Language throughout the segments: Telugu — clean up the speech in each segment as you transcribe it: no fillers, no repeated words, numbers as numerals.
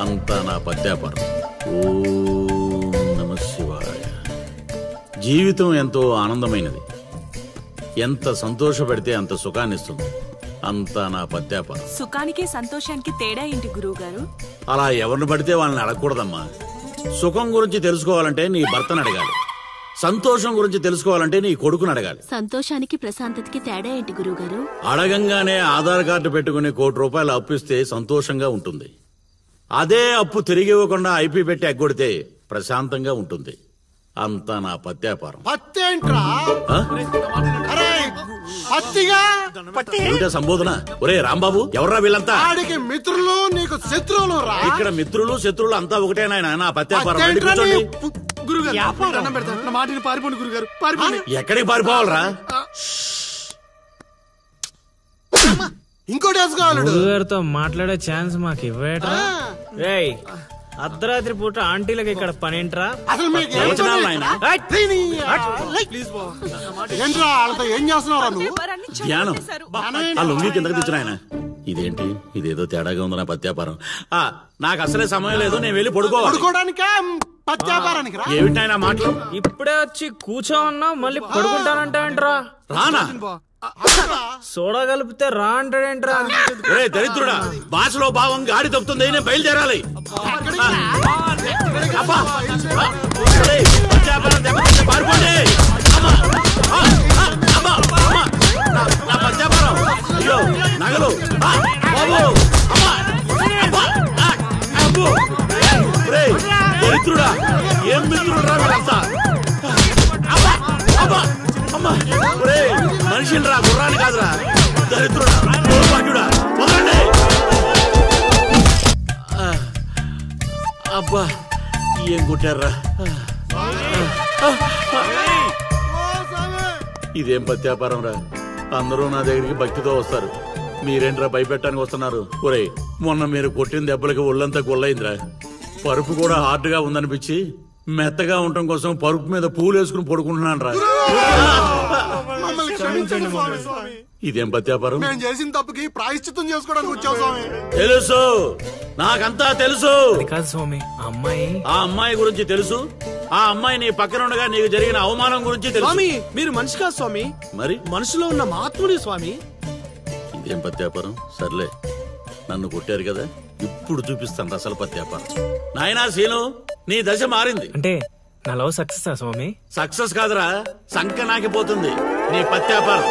అంతా నా పత్యాపారం. ఓం నమః శివాయ. జీవితం ఎంతో ఆనందమైనది. ఎంత సంతోషపడితే అంత సుఖాన్నిస్తుంది. అంతా నా పత్యాపారం. సుఖానికి సంతోషానికి తేడా ఏంటి గురువు గారు? అలా ఎవరిని పడితే వాళ్ళని అడగకూడదమ్మా. సుఖం గురించి తెలుసుకోవాలంటే నీ భర్తను అడగాలి. సంతోషం గురించి తెలుసుకోవాలంటే నీ కొడుకుని అడగాలి. సంతోషానికి ప్రశాంతతకి తేడా ఏంటి గురువు గారు? అడగంగానే ఆధార్ కార్డు పెట్టుకుని ₹1,00,00,000 అప్పు ఇస్తే సంతోషంగా ఉంటుంది. అదే అప్పు తిరిగి ఇవ్వకుండా ఐపీ పెట్టి ఎగ్గొడితే ప్రశాంతంగా ఉంటుంది. అంతా నా పత్యాపారం. ఏమిటా సంబోధన? ఒరే రాంబాబు, ఎవర్రా వీళ్ళంతా? మిత్రులు నీకు శత్రువులు. ఇక్కడ మిత్రులు శత్రువులు అంతా ఒకటే నాయన. నా పత్యాపారం. ఎక్కడికి పారిపోవాలరా? ఇంకోటి గురుగారితో మాట్లాడే ఛాన్స్ మాకు ఇవ్వేట్రా? రేయ్, అర్ధరాత్రి పూట ఆంటీలకు ఇక్కడ పనేంట్రా? అసలు మీకు ఏం చేస్తున్నారా నువ్వు? ధ్యానం. ఆ లుంగి కిందకి తెచ్చిన. ఇదేంటి, ఇదేదో తేడాగా ఉంది నా పత్యాపారం. నాకు అసలే సమయం లేదు, నేను వెళ్ళి పడుకోవడానికే పత్యాపారానికి. ఏమిటి ఆయన మాటలు? ఇప్పుడే వచ్చి కూర్చో అన్నా మళ్ళీ పడుకుంటానంటా. రానా? సోడా కలిపితే రా అంటాడేంట్రా? దరిద్రుడా, భాషలో భావం గాడి తప్పుతుంది. నేను బయలుదేరాలి. అయ్యో నగలు, దరిద్రుడా, ఏం మిత్రుడు రా? మనిషిని రా, గుర్రాన్ని కాదురా. దరిద్రుడా, వదలండి. అబ్బా, ఏం కొట్టారా? ఇదేం పత్యాపారం రా? అందరూ నా దగ్గరికి భక్తితో వస్తారు. మీరేంట్రా భయపెట్టడానికి వస్తున్నారు? ఒరే, మొన్న మీరు కొట్టిన దెబ్బలకి ఒళ్ళంతా గొల్లైందిరా. పరుపు కూడా హార్డ్ గా ఉందనిపించి మెత్తగా ఉండటం కోసం పరుపు మీద పూలు వేసుకుని పడుకుంటున్నాను రా. ఇదేం పత్యాపారం? మేము చేసిన తప్పుకి ప్రాయశ్చిత్తం చేసుకోవడానికి వచ్చావు స్వామి. తెలుసు, నాకంతా తెలుసు. స్వామి, ఆ అమ్మాయి గురించి తెలుసు. ఆ అమ్మాయి నీ పక్కన ఉండగా నీకు జరిగిన అవమానం గురించి తెలుసు. స్వామి, మీరు మనిషి కాదు స్వామి, మరి మనసులో ఉన్న మహాత్ముడి స్వామి. ఇదేం పత్యాపారం? సర్లే, నన్ను కొట్టారు కదా, ఇప్పుడు చూపిస్తాను అసలు పత్యాపారం. నాయనా సీను, నీ దశ మారింది. అంటే నా లవ్ సక్సెస్ స్వామి? సక్సెస్ కాదురా, సంక నాకిపోతుంది నీ పత్యాపారం.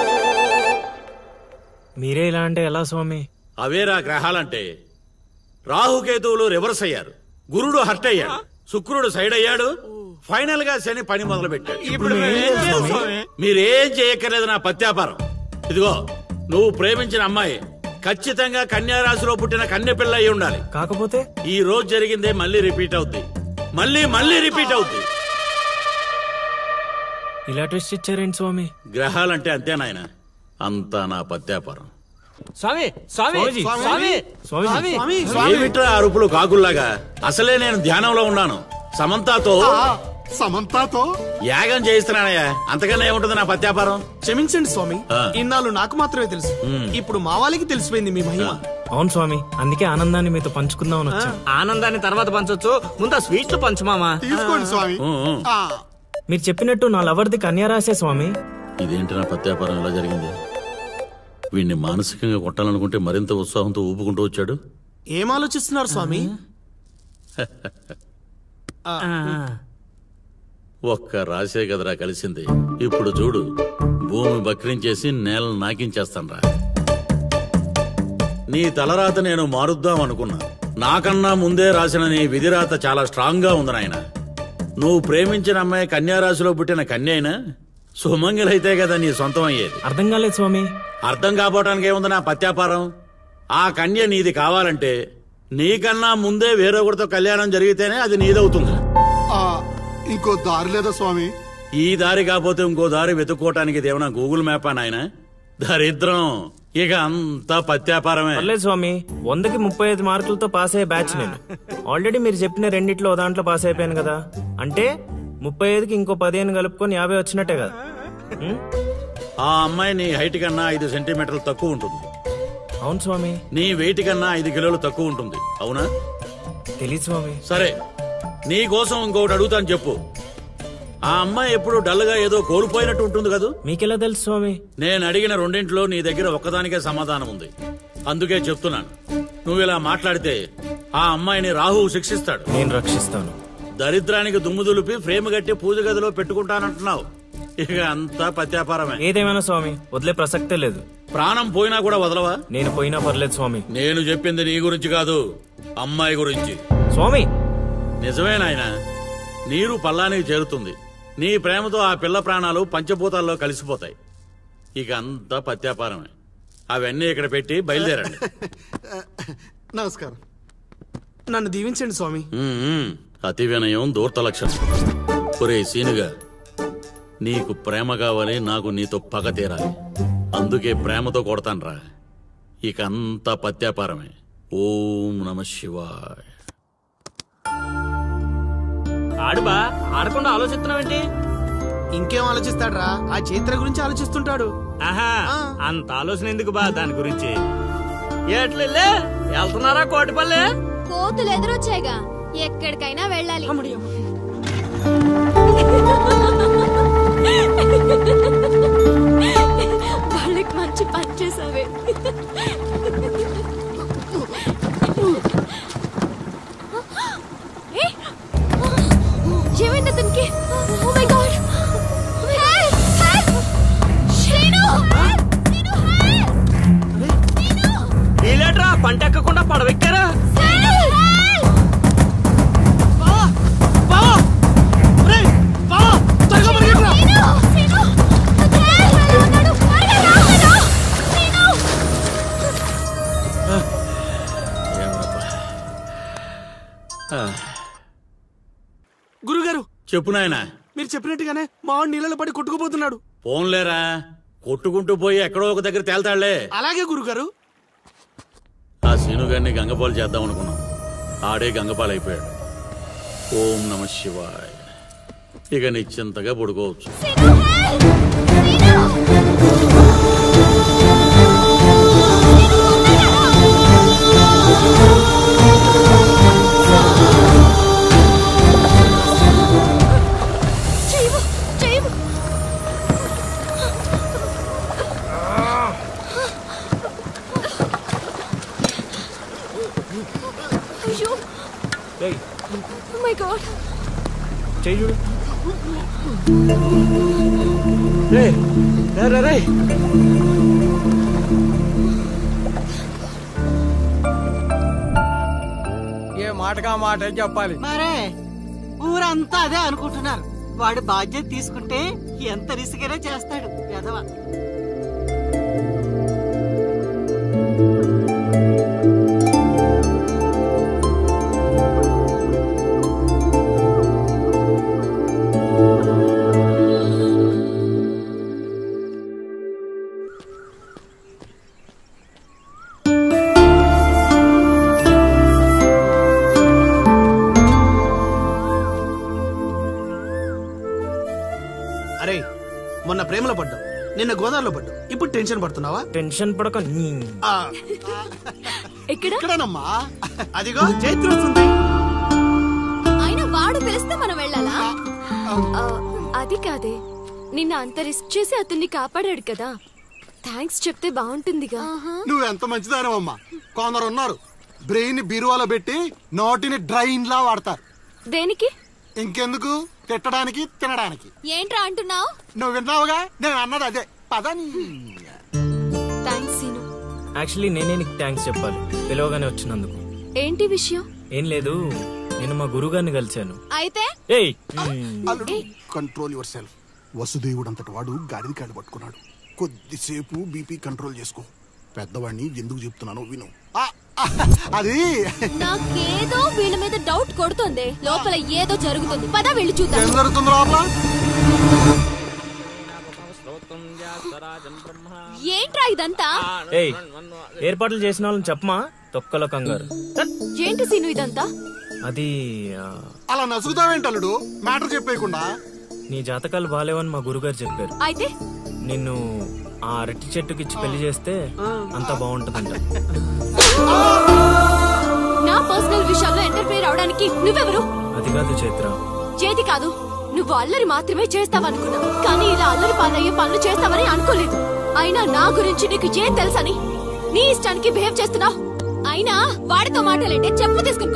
మీరే ఇలా అంటే ఎలా స్వామి? అవేరా గ్రహాలంటే. రాహుకేతువులు రివర్స్ అయ్యారు, గురుడు హర్ట్ అయ్యాడు, శుక్రుడు సైడ్ అయ్యాడు, ఫైనల్ గా శని పని మొదలు పెట్టాడు. మీరేం చేయక్కర్లేదు నా పత్యాపారం. ఇదిగో, నువ్వు ప్రేమించిన అమ్మాయి ఖచ్చితంగా కన్యారాశిలో పుట్టిన కన్య పిల్ల అయి ఉండాలి. కాకపోతే ఈ రోజు జరిగిందే మళ్ళీ రిపీట్ అవుద్ది, మళ్ళీ రిపీట్ అవుద్ది. ఇలా ట్విస్ట్ ఇచ్చారేంటి స్వామి? గ్రహాలంటే అంతే నాయన. అంతా నా పత్యాపారం. ఏమిట్రా అరుపులు కాకుల్లాగా? అసలే నేను ధ్యానంలో ఉన్నాను. సమంతాతో యాగం చేయిస్తున్నానయ్యా. అంతకన్నా ఏముంటుంది నా పత్యాపారం? క్షమించండి స్వామి, ఇన్నాళ్ళు నాకు మాత్రమే తెలుసు. ఇప్పుడు మా వాళ్ళకి తెలిసిపోయింది మీ మహిమ. అవును స్వామి, అందుకే ఆనందాన్ని మీతో పంచుకుందామని వచ్చా. ఆనందాన్ని తర్వాత పంచొచ్చు, ముందు స్వీట్లు పంచమామా. తీసుకోండి స్వామి. మీరు చెప్పినట్టు నా లవర్ది కన్యారాశే స్వామి. ఇదేంటి నా పత్యాపారం ఎలా జరిగింది? వీడిని మానసికంగా కొట్టాలనుకుంటే మరింత ఉత్సాహంతో ఊపుకుంటూ వచ్చాడు. ఏం ఆలోచిస్తున్నారు స్వామి? ఒక్క రాసే కదరా కలిసింది. ఇప్పుడు చూడు, భూమి బక్రించేసి నేలను నాకించేస్తాన్రా. నీ తలరాత నేను మారుద్దాం అనుకున్నా. నాకన్నా ముందే రాసిన నీ విధిరాత చాలా స్ట్రాంగ్ గా ఉంది నాయన. నువ్వు ప్రేమించిన అమ్మాయి కన్యారాశిలో పుట్టిన కన్య అయినా సుమంగిలైతే కదా నీ సొంతం అయ్యేది. అర్థం కాలేదు స్వామి. అర్థం కాపోవటానికి ఏముంది నా పత్యాపారం? ఆ కన్య నీది కావాలంటే నీకన్నా ముందే వేరొకరితో కళ్యాణం జరిగితేనే అది నీదవుతుంది. ఇంకో దారి లేదా స్వామి? ఈ దారి కాకపోతే ఇంకో దారి వెతుక్కోవటానికి ఇదేమన్నా గూగుల్ మ్యాపా నాయన? దరిద్రం. ఇక అంతా పత్యాపారమే. పర్లేదు స్వామి, 100కి 35 మార్కులతో పాస్ అయ్యే బ్యాచ్ నేను. ఆల్రెడీ మీరు చెప్పిన రెండిట్లో దాంట్లో పాస్ అయిపోయాను కదా. అంటే 35కి ఇంకో 15 కలుపుకొని 50 వచ్చినట్టే కదా. ఆ అమ్మాయి నీ హైట్ కన్నా 5 సెంటీమీటర్లు తక్కువ ఉంటుంది. అవును స్వామి. నీ వెయిట్ కన్నా 5 కిలోలు తక్కువ ఉంటుంది. అవునా? తెలీదు స్వామి. సరే నీ కోసం ఇంకొకటి అడుగుతాను చెప్పు. ఆ అమ్మాయి ఎప్పుడు డల్గా ఏదో కోల్పోయినట్టు ఉంటుంది కదూ? మీకెలా తెలుసు స్వామి? నేను అడిగిన రెండింటిలో నీ దగ్గర ఒక్కదానికే సమాధానం ఉంది. అందుకే చెప్తున్నాను, నువ్వు ఇలా మాట్లాడితే ఆ అమ్మాయిని రాహువు శిక్షిస్తాడు. నేను రక్షిస్తాను. దరిద్రానికి దుమ్ము దులిపి ఫ్రేమ్ కట్టి పూజ గదిలో పెట్టుకుంటానంటున్నావు. ఇక అంతా పత్యాపారమే. ఏదేమైనా స్వామి వదిలే ప్రసక్తే లేదు. ప్రాణం పోయినా కూడా వదలవా? నేను పోయినా పర్లేదు స్వామి. నేను చెప్పింది నీ గురించి కాదు, అమ్మాయి గురించి. స్వామి నిజమే నాయనా, నీరు పల్లానికి చేరుతుంది. నీ ప్రేమతో ఆ పిల్ల ప్రాణాలు పంచభూతాల్లో కలిసిపోతాయి. ఇక అంతా పత్యాపారమే. అవన్నీ ఇక్కడ పెట్టి బయలుదేరండి. నమస్కారం. నన్ను దీవించండి స్వామి. అతి వినయం దూర్త లక్షణం. ఒరే సీనుగా, నీకు ప్రేమ కావాలి, నాకు నీతో పగ తీరాలి. అందుకే ప్రేమతో కొడతాన్రా. ఇక అంతా పత్యాపారమే. ఓం నమః శివాయ. ఆడుబా ఆడకుండా ఆలోచిస్తున్నావేంటి? ఇంకేం ఆలోచిస్తాడ్రా, ఆ చైత్ర గురించి ఆలోచిస్తుంటాడు. ఆహా, అంత ఆలోచన ఎందుకు బా దాని గురించి? ఎట్లే వెళ్తున్నారా కోటిపల్లె? కోతులు ఎదురొచ్చాయిగా, ఎక్కడికైనా వెళ్ళాలి. వాళ్ళకి మంచి పని చేసావే. ఏమైంది అతనికి? Oh my God! Help! Help! Srinu! Srinu help! వీలేట్రా పంట ఎక్కకుండా పడవెక్కారా? గురుగారు చెప్పు నాయనా. మీరు చెప్పినట్టుగానే మావాడు నీళ్ళలో పడి కొట్టుకుపోతున్నాడు. పోన్లేరా, కొట్టుకుంటూ పోయి ఎక్కడో ఒక దగ్గర తేల్తాళ్లే. అలాగే గురుగారు. ఆ సీనుగారిని గంగపాలు చేద్దాం అనుకున్నాం, ఆడే గంగపాలు అయిపోయాడు. ఓం నమః శివాయ. ఇక నిశ్చింతగా పడుకోవచ్చు. Oh my God! చెయ్యి చూడు. ఏ మాటగా మాట చెప్పాలి. మరే ఊరంతా అదే అనుకుంటున్నారు. వాడు బాధ్యత తీసుకుంటే ఎంత రిస్కైనా చేస్తాడు ఎదవ. అరే, మొన్న ప్రేమలో పడ్డావు, నిన్న గోదావరిలో పడ్డావు, ఇప్పుడు టెన్షన్ పడుతున్నావా? టెన్షన్ పడక. ఎక్కడనమ్మా? అదిగో చైత్ర వస్తుంది. అయినా వాడు పిలిస్తే మనం వెళ్ళాలా? అది కాదే, నిన్న అంత రిస్క్ చేసి అతన్ని కాపాడాడు కదా, థ్యాంక్స్ చెప్తే బాగుంటుందిగా. నువ్వెంత మంచిదానమ్మా. కొందరు ఉన్నారు బ్రెయిన్ బీరువాలో పెట్టి నోటిని డ్రైన్ లా వాడతారు. దేనికి? ఇంకెందుకు, తిట్టడానికి తినడానికి. ఏంట్రా అంటున్నావు? నువ్వు విన్నావుగా, నేను అన్నది అదే. పదని. Thanks scene. యాక్చువల్లీ నేనే నీకు థ్యాంక్స్ చెప్పాలి, పిలవగానే వచ్చినందుకు. ఏంటి విషయం? ఏం లేదు, నేను మా గురుగారిని కలిశాను. అయితే కంట్రోల్ యువర్ సెల్ఫ్. వసుదేవుడు అంతటి వాడు గాడిని కాళ్ళు పట్టుకున్నాడు. కొద్దిసేపు బీపీ కంట్రోల్ చేసుకో. పెద్దవాడిని ఎందుకు చెప్తున్నానో విను. అది నాకేదో వీళ్ళ మీద డౌట్ కొడుతుంది. లోపల ఏదో జరుగుతుంది, పద వెళ్ళి చూద్దాం. ఏం జరుగుతుంది లోపల? ఏంట్రా ఇదంతా? ఏర్పాట్లు చేసిన వాళ్ళని చెప్పమా, తొక్కల కంగారు. ఏంటి సీను ఇదంతా? అది అలా నసుగుతావేంటల్లుడు, మ్యాటర్ చెప్పేయకుండా. నీ జాతకాలు బాలేవని మా గురుగారు చెప్పారు. అయితే నిన్ను ఆ అరటి చెట్టుకిచ్చి పెళ్లి చేస్తే అంతా బాగుంటుందంట. నా పర్సనల్ విషయాల్లో ఎంటర్ఫైర్ చెప్పడానికి నువ్వెవరు? అది కాదు చైత్ర. చేతి కాదు, నువ్వు అల్లరి మాత్రమే చేస్తావనుకున్నా, కానీ ఇలా అల్లరి పాలయ్యే పనులు చేస్తావని అనుకోలేదు. అయినా నా గురించి నీకు ఏం తెలుసని నీ ఇష్టానికి బిహేవ్ చేస్తున్నావు. అయినా వాడితో మాటలంటే చెప్పు తీసుకుని